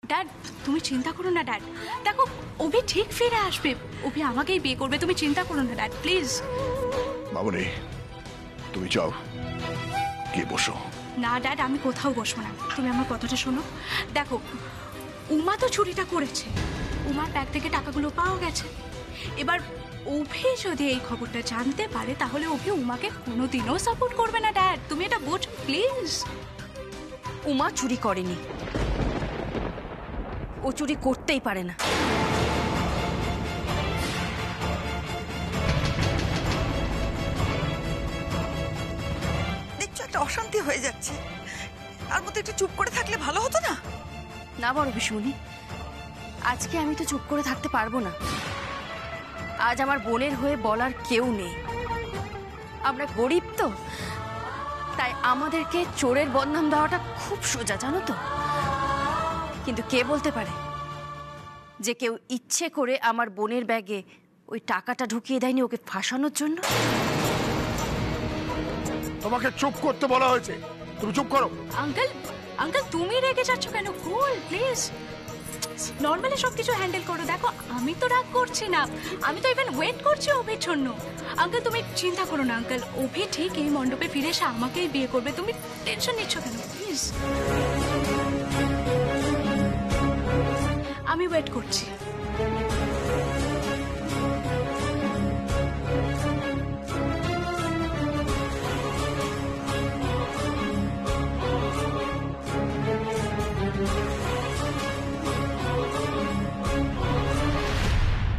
Dad তুমি চিন্তা করো না ড্যাড, দেখো অভি ঠিক ফিরে আসবে, অভি আমাকেই বিয়ে করবে, তুমি চিন্তা করো না ড্যাড প্লিজ। মামনি তুমি যাও, গিয়ে বসো। না ড্যাড আমি কোথাও বসবো না, তুমি আমার কথাটা শোনো। দেখো উমা তো চুরিটা করেছে, উমার ব্যাগ থেকে টাকাগুলো পাওয়া গেছে। এবার অভি যদি এই খবরটা জানতে পারে তাহলে অভি উমাকে কোনোদিনও সাপোর্ট করবে না ড্যাড, তুমি এটা বোঝো প্লিজ। উমা চুরি করেনি, ও চুরি করতেই পারে না। দেখছো একটা অশান্তি হয়ে যাচ্ছে, তার মধ্যে একটু চুপ করে থাকলে ভালো হতো না? না বড় পিসিমণি, আজকে আমি তো চুপ করে থাকতে পারবো না। আজ আমার বোনের হয়ে বলার কেউ নেই। আমরা গরিব তো, তাই আমাদেরকে চোরের বদনাম দেওয়াটা খুব সোজা, জানো তো। কিন্তু কে বলতে পারে যে কেউ ইচ্ছে করে আমার বোনের ব্যাগে ওই টাকাটা ঢুকিয়ে দেয়নি ওকে ফাঁসানোর জন্য? তোমাকে চুপ করতে বলা হয়েছে, তুমি চুপ করো। আঙ্কেল আঙ্কেল তুমি রেগে যাচ্ছ কেন? কুল প্লিজ, নর্মালি সবকিছু হ্যান্ডেল করো। দেখো আমি তো রাগ করছি না, আমি তো ইভেন ওয়েট করছি অভির জন্য। আঙ্কেল তুমি চিন্তা করো না আঙ্কেল, অভি ঠিক এই মণ্ডপে ফিরে এসে আমাকেই বিয়ে করবে, তুমি টেনশন নিচ্ছ কেন প্লিজ? আমি ওয়েট করছি।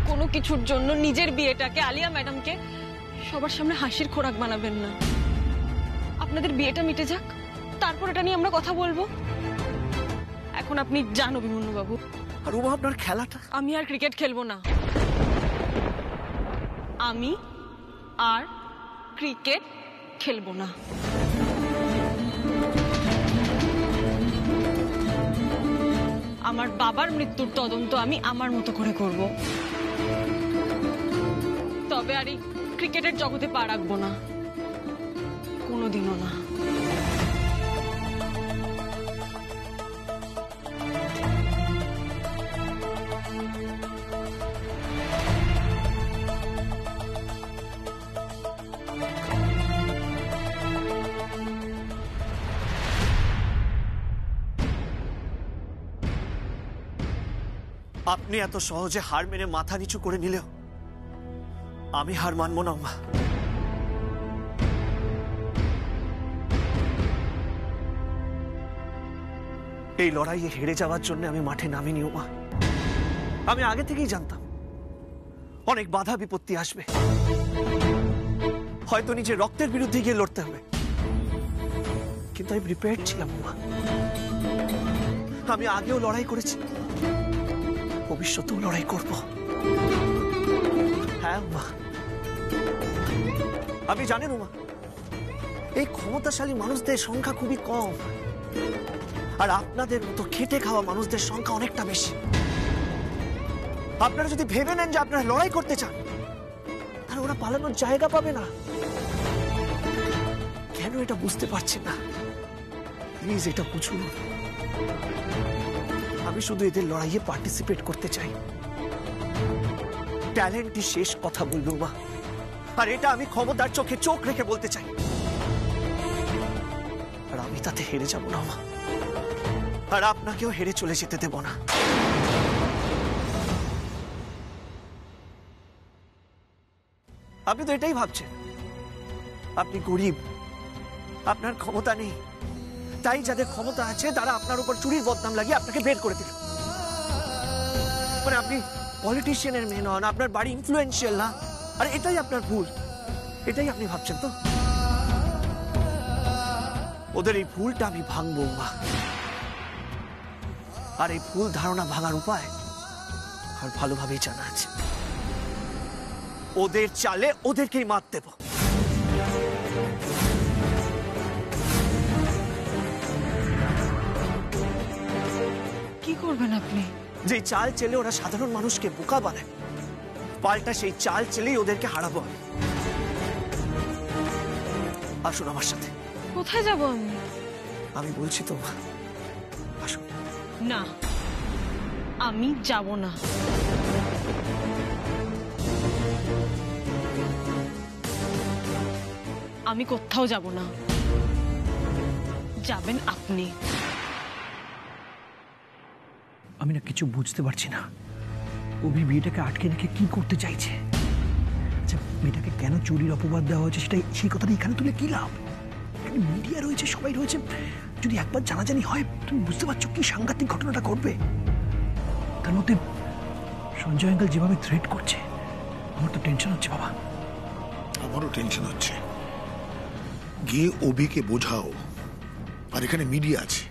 কোনো কিছুর জন্য নিজের বিয়েটাকে আলিয়া ম্যাডামকে সবার সামনে হাসির খোরাক বানাবেন না। আপনাদের বিয়েটা মিটে যাক, তারপর এটা নিয়ে আমরা কথা বলবো। এখন আপনি যান অভিমন্যু বাবু। আর উমা আপনার খেলাটা? আমি আর ক্রিকেট খেলবো না, আমি আর ক্রিকেট খেলবো না। আমার বাবার মৃত্যুর তদন্ত আমি আমার মতো করে করব, তবে আর এই ক্রিকেটের জগতে পা রাখবো না, কোনোদিনও না। আপনি এত সহজে হার মেনে মাথা নিচু করে নিলেও আমি হার মানবো না উমা। এই লড়াইয়ে হেরে যাওয়ার জন্য আমি মাঠে নামিনি উমা। আমি আগে থেকেই জানতাম অনেক বাধা বিপত্তি আসবে, হয়তো নিজের রক্তের বিরুদ্ধে গিয়ে লড়তে হবে, কিন্তু আমি প্রিপেয়ার্ড ছিলাম উমা। আমি আগেও লড়াই করেছি, ভবিষ্যতেও লড়াই করব। হ্যাঁ উমা, আপনি জানেন উমা, এই ক্ষমতাশালী মানুষদের সংখ্যা খুবই কম, আর আপনাদের মতো খেটে খাওয়া মানুষদের সংখ্যা অনেকটা বেশি। আপনারা যদি ভেবে নেন যে আপনারা লড়াই করতে চান, তাহলে ওরা পালানোর জায়গা পাবে না। কেন এটা বুঝতে পারছেন না? প্লিজ এটা বুঝুন। আমি শুধু এদের লড়াইয়ে পার্টিসিপেট করতে চাই। ট্যালেন্টই শেষ কথা বলবো মা, আর এটা আমি ক্ষমতার চোখে চোখ রেখে বলতে চাই। আর আমি তাতে হেরে যাব না মা, আর আপনাকেও হেরে চলে যেতে দেব না। আপনি তো এটাই ভাবছেন, আপনি গরিব, আপনার ক্ষমতা নেই, তাই যাদের ক্ষমতা আছে তারা আপনার উপর চুরির বদনাম লাগিয়ে আপনাকে বের করে দিল। মানে আপনি পলিটিশিয়ানের মেয়ে নন, আপনার বাড়ি ইনফ্লুয়েন্সিয়াল না, আর এটাই আপনার ভুল, এটাই আপনি ভাবছেন তো। ওদের এই ভুলটা আমি ভাঙবো মা, আর এই ভুল ধারণা ভাঙার উপায় আর ভালোভাবেই জানা আছে। ওদের চালে ওদেরকেই মাত দেব। কি করবেন আপনি? যে চাল চেলে ওরা সাধারণ মানুষকে বোকা বানায়, পাল্টা সেই চাল চেলেই ওদেরকে হারাবো আমি। আসুন আমার সাথে। কোথায় যাব আমি? আমি বলছি তো, আসুন। না, আমি যাব না। আমি কোথাও যাব না, যাবেন আপনি। আমি না কিছু বুঝতে পারছি না, অভি বিয়েটাকে আটকে রেখে কি করতে চাইছে। আচ্ছা, মেয়েটাকে কেন চুরির অপবাদ দেওয়া হয়েছে সেটা, সেই কথাটা এখানে তুলে কি লাভ? এখানে মিডিয়া রয়েছে, সবাই রয়েছে, যদি একবার জানাজানি হয় তুমি বুঝতে পারছো কি সাংঘাতিক ঘটনাটা ঘটবে। তার মধ্যে সঞ্জয় আঙ্কেল যেভাবে থ্রেট করছে, আমার তো টেনশন হচ্ছে বাবা। আমারও টেনশন হচ্ছে। গিয়ে অভিকে বোঝাও, আর এখানে মিডিয়া আছে,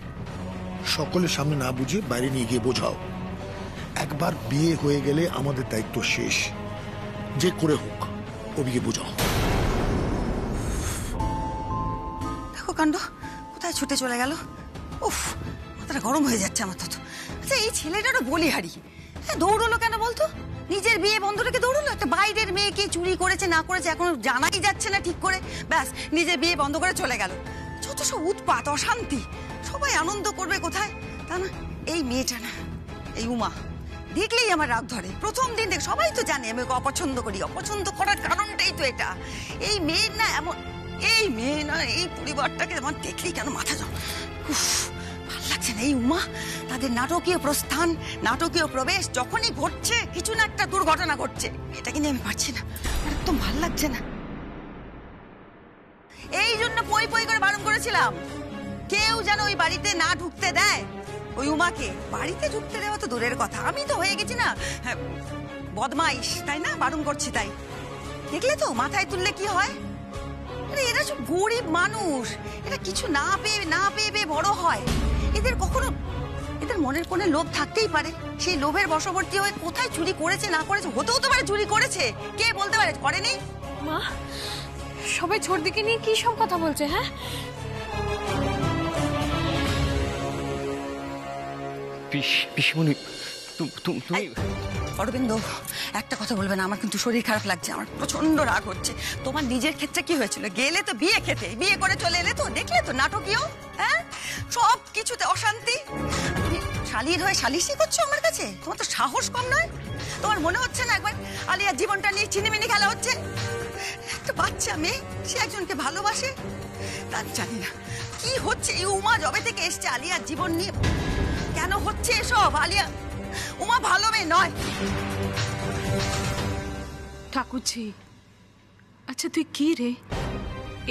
সকলের সামনে না বুঝে বাইরে নিয়ে গিয়ে বোঝাও। একবার বিয়ে হয়ে গেলে আমাদের দায়িত্ব শেষ, যে করে হোক অভিকে বোঝাও। দেখো কাণ্ড, কোথায় ছুটে চলে গেল। উফ, মাথাটা গরম হয়ে যাচ্ছে আমার তো। আচ্ছা, এই ছেলেটারও বলিহারি, হ্যাঁ দৌড়লো কেন বলতো? নিজের বিয়ে বন্ধ রেখে দৌড়লো? একটা বাইরের মেয়েকে চুরি করেছে না করেছে এখনো জানাই যাচ্ছে না ঠিক করে, ব্যাস নিজের বিয়ে বন্ধ করে চলে গেল। যত সব উৎপাত, অশান্তি, সবাই আনন্দ করবে কোথায়, তা না। এই মেয়েটা না, এই উমা, দেখলেই আমার রাগ ধরে। প্রথম দিন থেকে সবাই তো জানে আমি ওকে অপছন্দ করি, অপছন্দ করার কারণটাই তো এটা। এই মেয়ের না এমন, এই মেয়ে না, এই পরিবারটাকে আমার দেখলেই কেন মাথা জম। উফ, ভাল লাগছে না। এই উমা, তাদের নাটকীয় প্রস্থান, নাটকীয় প্রবেশ যখনই ঘটছে, কিছু না একটা দুর্ঘটনা ঘটছে, এটা কিন্তু আমি পারছি না, একদম ভাল লাগছে না। এই জন্য পই পই করে বারণ করেছিলাম, কেউ যেন ওই বাড়িতে না ঢুকতে দেয়। ওই উমাকে বাড়িতে ঢুকতে দেওয়া তো দূরের কথা, আমি তো হয়ে গেছি না বদমাইশ, তাই না? বারণ করছি তাই। দেখলে তো মাথায় তুললে কি হয়। এরা সব গরিব মানুষ, এরা কিছু না পেয়ে বড় হয়। এদের কখনো, এদের মনের কোণে লোভ থাকতেই পারে, সেই লোভের বশবর্তী হয়ে কোথায় চুরি করেছে না করেছে, হতেও তো পারে চুরি করেছে, কে বলতে পারে করেনি। মা, সবাই ছোট দিকে নিয়ে কি সব কথা বলছে? হ্যাঁ, পিসিমণি, তুমি অরবিন্দ, একটা কথা বলবে না, আমার কিন্তু শরীর খারাপ লাগছে, আমার প্রচন্ড রাগ হচ্ছে। তোমার নিজের ক্ষেত্রে কি হয়েছিল? গেলে তো বিয়ে খেতে, বিয়ে করে চলে এলে তো, দেখলে তো নাটকীয়, হ্যাঁ সব কিছুতে অশান্তি। তুমি শালির হয়ে সালিশি করছো আমার কাছে? তোমার তো সাহস কম নয়? তোমার মনে হচ্ছে না একবার আলিয়ার জীবনটা নিয়ে চিনিমিনি খেলা হচ্ছে? একটা বাচ্চা মেয়ে, সে একজনকে ভালোবাসে, তার জানি না কি হচ্ছে। এই উমা জবে থেকে এসছে আলিয়ার জীবন নিয়ে, কেন হচ্ছে এসব? আলিয়া, উমা ভালো মেয়ে নয়। ঠাকুরজি, আচ্ছা তুই কি রে,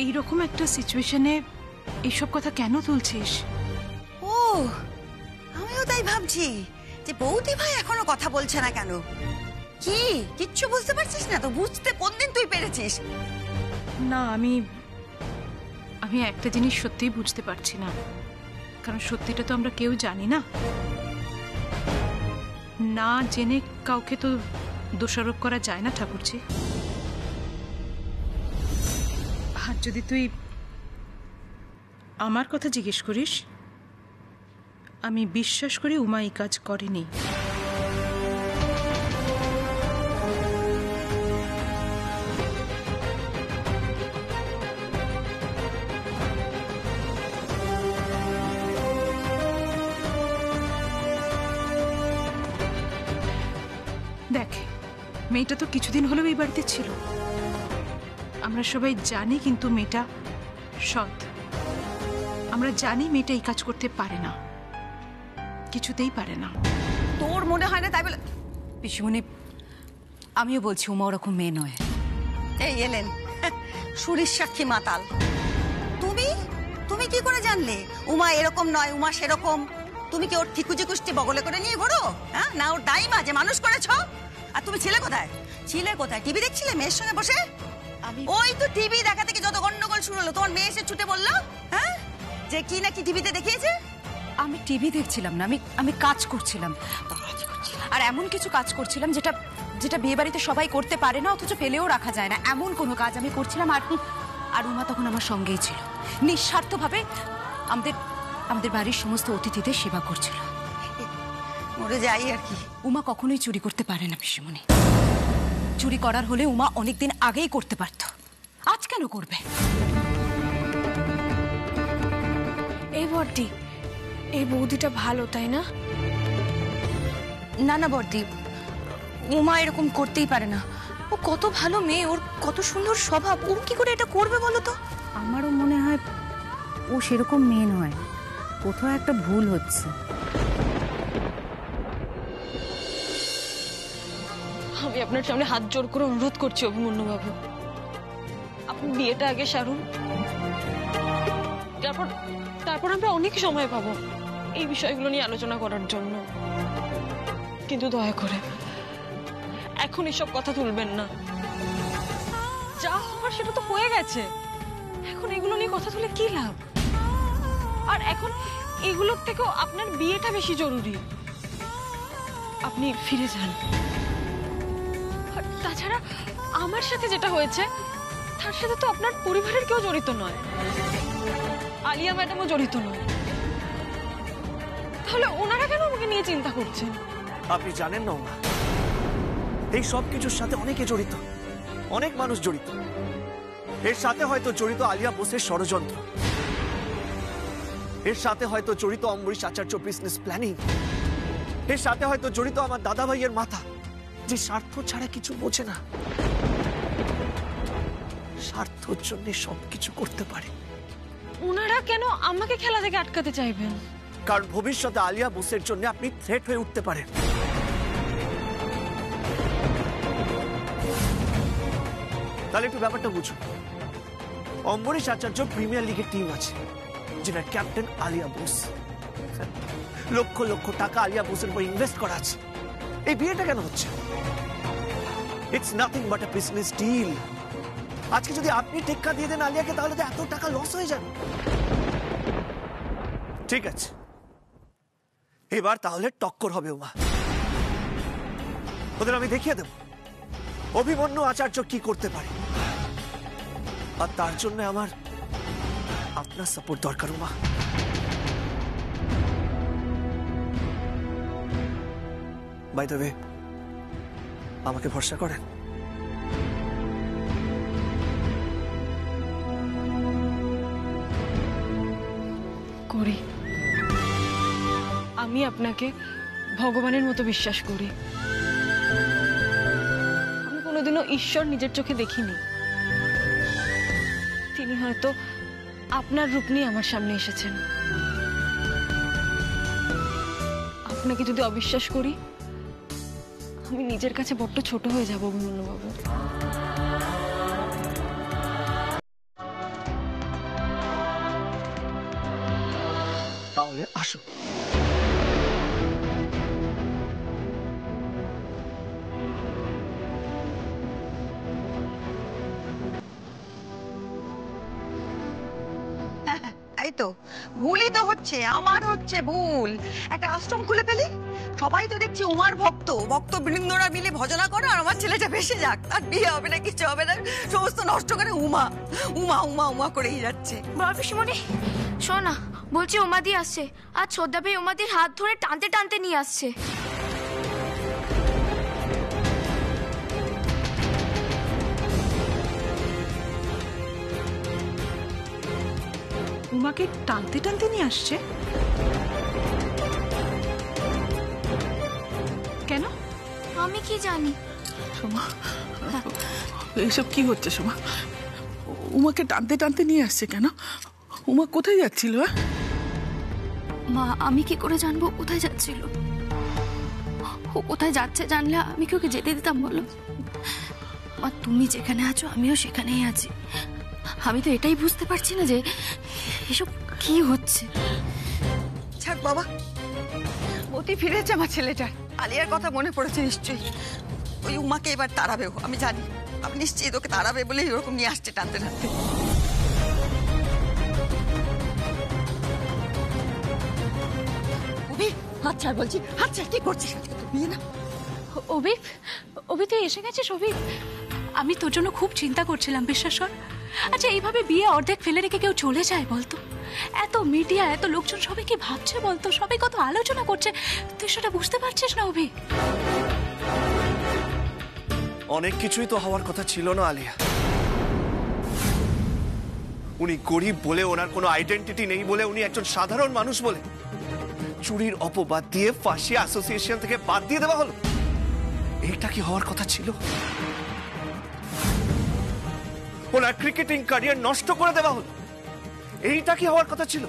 এইরকম একটা সিচুয়েশনে এইসব কথা কেন তুলছিস? ও, আমিও তাই ভাবছি যে বৌদি ভাই এখনো কথা বলছে না কেন। কি কিচ্ছু বুঝতে পারছিস না তো? বুঝতে কোন দিন তুই পেরেছিস? না, আমি একটা জিনিস সত্যিই বুঝতে পারছি না, কারণ সত্যিটা তো আমরা কেউ জানি না। না জেনে কাউকে তো দোষারোপ করা যায় না ঠাকুরজি। আর যদি তুই আমার কথা জিজ্ঞেস করিস, আমি বিশ্বাস করি উমা এই কাজ করেনি। দেখ, মেয়েটা তো কিছুদিন হলেও এই বাড়িতে ছিল, আমরা সবাই জানি, কিন্তু মেয়েটা সৎ। আমরা জানি মেয়েটা এই কাজ করতে পারে না, কিছুতেই পারে না। তোর মনে হয় না তাই বলে? পিসিমণি, আমিও বলছি উমা ওরকম মেয়ে নয়। এই এলেন সুরির সাক্ষী মাতাল। তুমি তুমি কি করে জানলে উমা এরকম নয়, উমা সেরকম? তুমি কি ওর ঠিকুজি কুষ্টি বগলে করে নিয়ে ঘোরো? হ্যাঁ, না ওর দাইমা যে মানুষ করেছ? আর তুমি ছিলে কোথায়? ছিলে কোথায়? টিভি দেখছিলে মেয়ের সঙ্গে বসে? ওই তো টিভি দেখা থেকে যত গন্ডগোল শুরু হলো, তোমার মেয়ে এসে ছুটে বললো হ্যাঁ যে কি না কি টিভিতে দেখিয়েছে। আমি টিভি দেখছিলাম না, আমি কাজ করছিলাম, আর এমন কিছু কাজ করছিলাম যেটা যেটা বিয়ে বাড়িতে সবাই করতে পারে না, অথচ ফেলেও রাখা যায় না, এমন কোনো কাজ আমি করছিলাম। আর উমা তখন আমার সঙ্গেই ছিল, নিঃস্বার্থভাবে আমাদের বাড়ির সমস্ত অতিথিদের সেবা করছিল। মরে যাই আর কি। উমা কখনোই চুরি করতে পারে না পিসিমণি। চুরি করার হলে উমা অনেকদিন আগেই করতে পারত, আজ কেন করবে? এই বড়দি, এই বৌদিটা ভালো তাই না? না না বর্দি, উমা এরকম করতেই পারে না। ও কত ভালো মেয়ে, ওর কত সুন্দর স্বভাব, ও কি করে এটা করবে বলো তো? আমারও মনে হয় ও সেরকম মেয়ে নয়, কোথাও একটা ভুল হচ্ছে। আমি আপনার সামনে হাত জোর করে অনুরোধ করছি অভিমন্যু বাবু, আপনি বিয়েটা আগে সারুন, তারপর আমরা অনেক সময় পাবো এই বিষয়গুলো নিয়ে আলোচনা করার জন্য। কিন্তু দয়া করে এখন এসব কথা তুলবেন না। যা হওয়ার সেটা তো হয়ে গেছে, এখন এগুলো নিয়ে কথা তুলে কি লাভ? আর এখন এগুলোর থেকেও আপনার বিয়েটা বেশি জরুরি। আপনি ফিরে যান। আর তাছাড়া আমার সাথে যেটা হয়েছে তার সাথে তো আপনার পরিবারের কেউ জড়িত নয়, আলিয়া ম্যাডামও জড়িত নয়, তাহলে ওনারা কেন আমাকে নিয়ে চিন্তা করছেন? আপনি জানেন না মা, এই সব কিছুর সাথে অনেকে জড়িত, অনেক মানুষ জড়িত। এর সাথে হয়তো জড়িত আলিয়া বোসের ষড়যন্ত্র, এর সাথে হয়তো জড়িত অম্বরীশ আচার্য বিজনেস প্ল্যানিং, এর সাথে হয়তো জড়িত আমার দাদা ভাইয়ের মাথা, যে স্বার্থ ছাড়া কিছু বোঝে না, স্বার্থের জন্য সবকিছু করতে পারে। ওনারা কেন আমাকে খেলা থেকে আটকাতে চাইবেন? কারণ ভবিষ্যতে আলিয়া বোসের জন্য আপনি থ্রেট হয়ে উঠতে পারেন। তাহলে একটু ব্যাপারটা বুঝুন। অম্বরীশ আচার্য প্রিমিয়ার লিগের টিম আছে, যেটা ক্যাপ্টেন আলিয়া বোস। লক্ষ লক্ষ টাকা আলিয়া বোসের উপর ইনভেস্ট করা আছে। এই বিয়েটা কেন হচ্ছে? It's nothing but a business deal. আজকে যদি আপনি টেক্কা দিয়ে দেন আলিয়াকে, তাহলে তো এত টাকা লস হয়ে যাবে। ঠিক আছে, এবার তাহলে টক্কর হবে ওমা। ওদের আমি দেখিয়ে দেব অভিমন্যু আচার্য কি করতে পারে, আর তার জন্য আমার আপনার সাপোর্ট দরকার ওমা। বাই দ্য ওয়ে, আমাকে ভরসা করেন? করি। আমি আপনাকে ভগবানের মতো বিশ্বাস করি। আমি কোনোদিনও ঈশ্বর নিজের চোখে দেখিনি। তিনি হয়তো আপনার রূপ নিয়ে আমার সামনে এসেছেন। আপনাকে যদি অবিশ্বাস করি, আমি নিজের কাছে বড্ড ছোট হয়ে যাব অভিমন্যু বাবু। তাহলে আসো। এই তো ভুলই তো হচ্ছে, আমার হচ্ছে ভুল। একটা আশ্রম খুলে ফেলি, সবাই তো দেখছি উমার ভক্ত, ভক্ত বৃন্দরা মিলে ভজনা করো, আর আমার ছেলেটা ভেসে যাক, আর বিয়ে হবে না, কিছু হবে না, সমস্ত নষ্ট করে উমা উমা উমা উমা করেই যাচ্ছে। বড় পিসিমণি শোনো না, বলছি উমাদি আসছে, আর শ্রদ্ধা ভাই উমাদির হাত ধরে টানতে টানতে নিয়ে আসছে। উমাকে টানতে টানতে নিয়ে আসছে কেন? আমি কি জানি। সোমা, এইসব কি হচ্ছে সোমা? উমাকে টানতে টানতে নিয়ে আসছে কেন? উমা কোথায় যাচ্ছিল? মা, আমি কি করে জানবো কোথায় যাচ্ছিল? ও কোথায় যাচ্ছে জানলে আমি কি ওকে যেতে দিতাম বলো? মা, তুমি যেখানে আছো আমিও সেখানেই আছি। আমি তো এটাই বুঝতে পারছি না যে এসব কি হচ্ছে। ছাড় বাবা, মতি ফিরেছে আমার ছেলেটার। আলিয়ার কথা মনে পড়েছে নিশ্চয়ই। ওই উমাকে এবার তাড়াবে, আমি জানি। আমি নিশ্চিত ওকে তাড়াবে বলেই ওরকম নিয়ে আসছে টানতে টানতে। হাত ছাড় বলছি, হাত ছাড়। কি করছিস? বিয়ে না। অভিক, তুই এসে গেছিস? অভিক, আমি তোর জন্য খুব চিন্তা করছিলাম, বিশ্বাস কর। আচ্ছা, এইভাবে বিয়ে অর্ধেক ফেলে রেখে কেউ চলে যায় বলতো? এত মিডিয়া, এত লোকজন, সবাই কি ভাবছে বলতো? সবাই কত আলোচনা করছে, তুই সেটা বুঝতে পারছিস না অভিক? অনেক কিছুই তো হওয়ার কথা ছিল না আলিয়া। উনি গরিব বলে, ওনার কোনো আইডেন্টিটি নেই বলে, উনি একজন সাধারণ মানুষ বলে চুরির অপবাদ দিয়ে ফাঁসি অ্যাসোসিয়েশন থেকে বাদ দিয়ে দেওয়া হলো। এইটা কি হওয়ার কথা ছিল? ওনার ক্রিকেটিং ক্যারিয়ার নষ্ট করে দেওয়া হলো। এইটা কি হওয়ার কথা ছিল?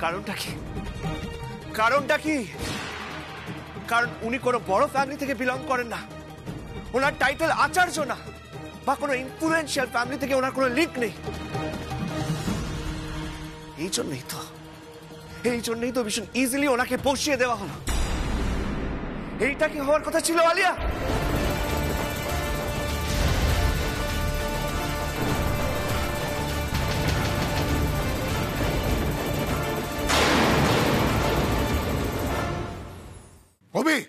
কারণটা কি? কারণটা কি? কারণ উনি কোনো বড় ফ্যামিলি থেকে বিলং করেন না, ওনার টাইটেল আচার্য না, বা কোনো ইনফ্লুয়েন্সিয়াল ফ্যামিলি থেকে ওনার কোনো লিঙ্ক নেই। এই জন্যই তো ভীষণ ইজিলি ওনাকে বসিয়ে দেওয়া হলো। এইটা কি হওয়ার কথা ছিল আলিয়া? অভি,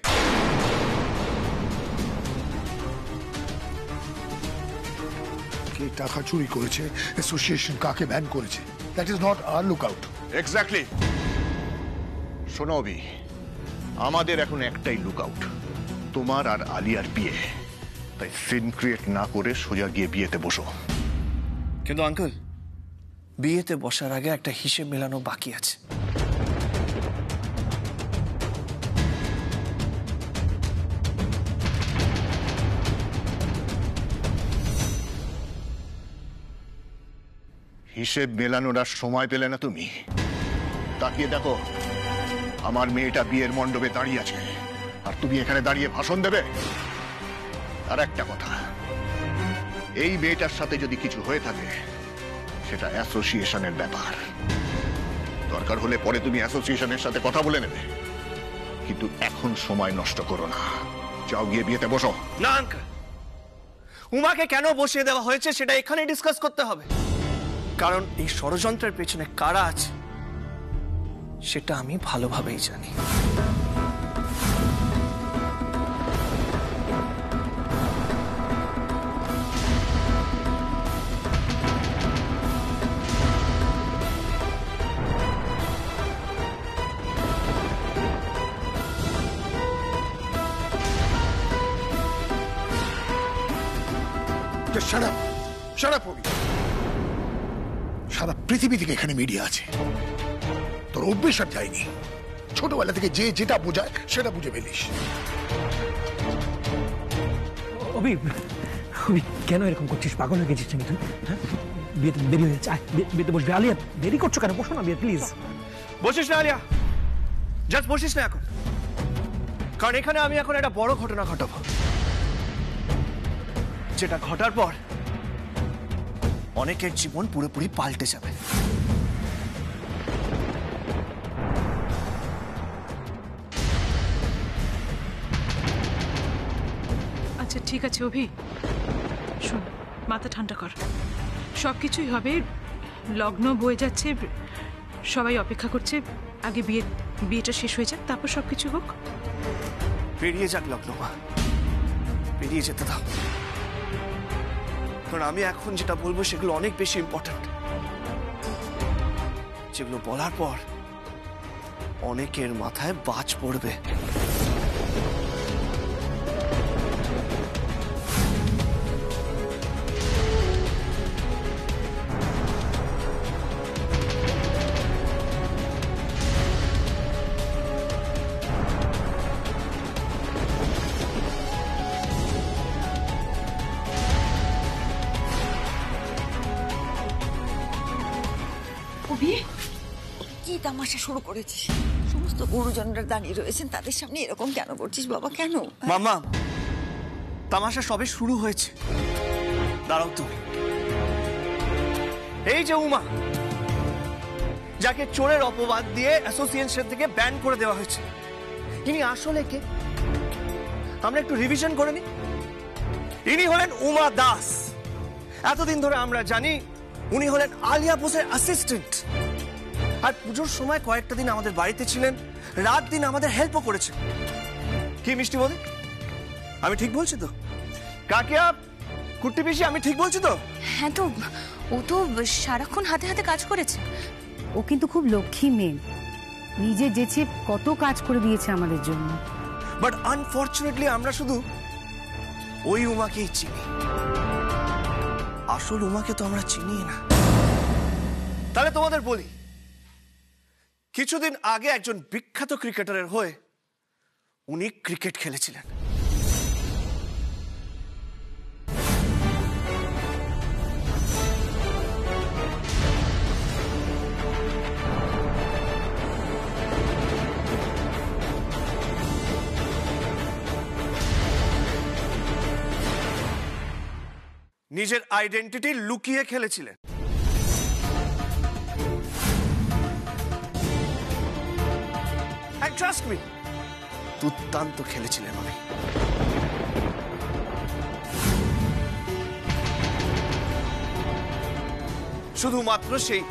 কে টাকা চুরি করেছে, অ্যাসোসিয়েশন কাকে ব্যান করেছে, that is not our look out. Exactly. শোনো অভি, আমাদের এখন একটাই লুক আউট, তোমার আর আলিয়ার বিয়ে। তাই সিন ক্রিয়েট না করে সোজা গিয়ে বিয়েতে বসো। কিন্তু আঙ্কেল, বিয়েতে বসার আগে একটা হিসেব মেলানো বাকি আছে। হিসেব মেলানোর আর সময় পেলে না তুমি? তাকিয়ে দেখো, আমার মেয়েটা বিয়ের মণ্ডপে দাঁড়িয়ে আছে, আর তুমি এখানে দাঁড়িয়ে ভাষণ দেবে? আর একটা কথা, এই মেয়েটার সাথে যদি কিছু হয়ে থাকে সেটা অ্যাসোসিয়েশনের ব্যাপার। দরকার হলে পরে তুমি অ্যাসোসিয়েশনের সাথে কথা বলে নেবে, কিন্তু এখন সময় নষ্ট করো না। যাও গিয়ে বিয়েতে বসো। না আঙ্কেল, উমাকে কেন বসিয়ে দেওয়া হয়েছে সেটা এখানে ডিসকাস করতে হবে। কারণ এই ষড়যন্ত্রের পেছনে কারা আছে সেটা আমি ভালোভাবেই জানি। Shut up! Shut up, Obi! সারা পৃথিবী থেকে এখানে মিডিয়া আছে, তোর অভ্যেস আর যায়নি। ছোটবেলা থেকে যে যেটা বোঝায় সেটা বুঝে ফেলিস। অভি, কেন এরকম করছিস? পাগল হয়ে গেছিস নাকি তুই? হ্যাঁ, বিয়েতে দেরি হয়ে যাচ্ছে, বিয়েতে বসবি। আলিয়া, দেরি করছো কেন? বসো না বিয়ে, প্লিজ। বসিস না আলিয়া, জাস্ট বসিস না এখন, কারণ এখানে আমি এখন একটা বড় ঘটনা ঘটাবো, যেটা ঘটার পর অনেকের জীবন পুরোপুরি পাল্টে যাবে। আচ্ছা ঠিক আছে অভি, শোন, মাথা ঠান্ডা কর, সবকিছুই হবে। লগ্ন বয়ে যাচ্ছে, সবাই অপেক্ষা করছে, আগে বিয়েটা শেষ হয়ে যাক, তারপর সবকিছু হোক। পেরিয়ে যাক লগ্ন, মা, পেরিয়ে যেতে দাও। কারণ আমি এখন যেটা বলবো সেগুলো অনেক বেশি ইম্পর্ট্যান্ট, যেগুলো বলার পর অনেকের মাথায় বাজ পড়বে। কি তামাশা শুরু করেছিস? সমস্ত গুরুজনরা দাঁড়িয়ে রয়েছেন, তাদের সামনে এরকম কেন করছিস বাবা? কেন? মামা, তামাশা সবে শুরু হয়েছে, দাঁড়াও তুমি। এই যে উমা, যাকে চোরের অপবাদ দিয়ে অ্যাসোসিয়েশন থেকে ব্যান করে দেওয়া হয়েছে, ইনি আসলে কে? আমরা একটু রিভিশন করে নিই। ইনি হলেন উমা দাস। এতদিন ধরে আমরা জানি উনি হলেন আলিয়া বোসের অ্যাসিস্ট্যান্ট, আর পুজোর সময় কয়েকটা দিন আমাদের বাড়িতে ছিলেন, রাত দিন আমাদের হেল্পও করেছেন। কি মিষ্টি বলে, আমি ঠিক বলছি তো? কাকিয়া, কুট্টি পিসি, আমি ঠিক বলছি তো? হ্যাঁ, তো ও তো সারাক্ষণ হাতে হাতে কাজ করেছে। ও কিন্তু খুব লক্ষ্মী মেয়ে, নিজে যেচে কত কাজ করে দিয়েছে আমাদের জন্য। বাট আনফরচুনেটলি আমরা শুধু ওই উমাকেই চিনি, আসল উমাকে তো আমরা চিনি না। তাহলে তোমাদের বলি, কিছুদিন আগে একজন বিখ্যাত ক্রিকেটারের হয়ে উনি ক্রিকেট খেলেছিলেন। নিজের আইডেন্টিটি লুকিয়ে খেলেছিলেন। And trust me, দুর্দান্ত খেলেছিলেন উনি। শুধুমাত্র সেই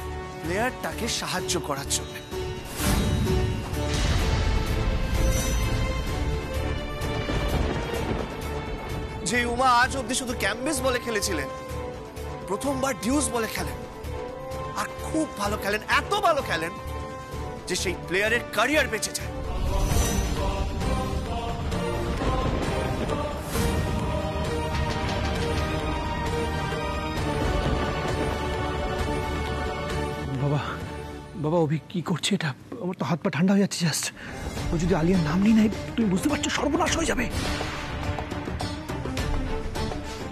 প্লেয়ারটাকে সাহায্য করার জন্য। যে উমা আজ অব্দি শুধু ক্যাম্বিস বলে খেলেছিলেন, প্রথমবার ডিউস বলে খেলেন, আর খুব ভালো খেলেন, এত ভালো খেলেন যে সেই প্লেয়ারের ক্যারিয়ার বেঁচে যায়। বাবা বাবা অভি কি করছে এটা? আমার তো হাত পা ঠান্ডা হয়ে যাচ্ছে জাস্ট। ও যদি আলিয়ার নাম নিয়ে নেয়, তুমি বুঝতে পারছো সর্বনাশ হয়ে যাবে।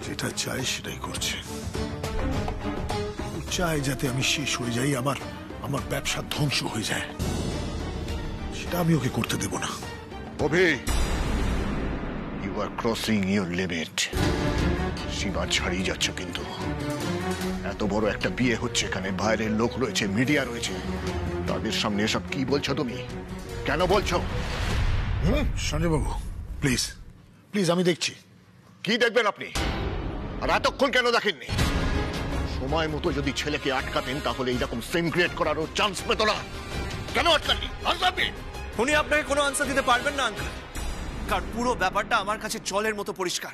যেটা চাই সেটাই করছে। ও চায় যাতে আমি শেষ হয়ে যাই, আমার ব্যবসা ধ্বংস হয়ে যায়। সেটা আমি ওকে করতে দেব না। Abhi, you are crossing your limit. সীমা ছাড়িয়ে যাচ্ছে কিন্তু। এত বড় একটা বিয়ে হচ্ছে, এখানে বাইরের লোক রয়েছে, মিডিয়া রয়েছে, তাদের সামনে এসব কি বলছো তুমি? কেন বলছো? সঞ্জয় বাবু, প্লিজ প্লিজ, আমি দেখছি। কি দেখবেন আপনি? আর এতক্ষণ কেন দেখেননি? সময় মতো যদি ছেলেকে আটকাতেন তাহলে এইরকম সিন ক্রিয়েট করারও চান্স পেত না। কেন আটকাননি? উনি আপনাকে কোনো আনসার দিতে পারবেন না আঙ্কেল, কারণ পুরো ব্যাপারটা আমার কাছে জলের মতো পরিষ্কার।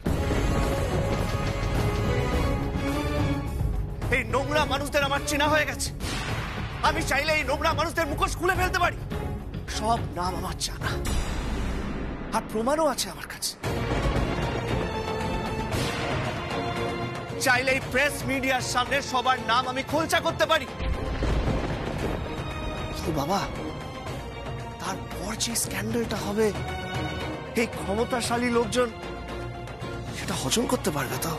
এই নোংরা মানুষদের আমার চেনা হয়ে গেছে। আমি চাইলে এই নোংরা মানুষদের মুখোশ খুলে ফেলতে পারি। সব নাম আমার জানা, আর প্রমাণও আছে আমার কাছে। চাইলে এই প্রেস মিডিয়ার সামনে সবার নাম আমি খোলসা করতে পারি। তো বাবা, তারপর যে স্ক্যান্ডালটা হবে, এই ক্ষমতাশালী লোকজন সেটা হজম করতে পারবে তো?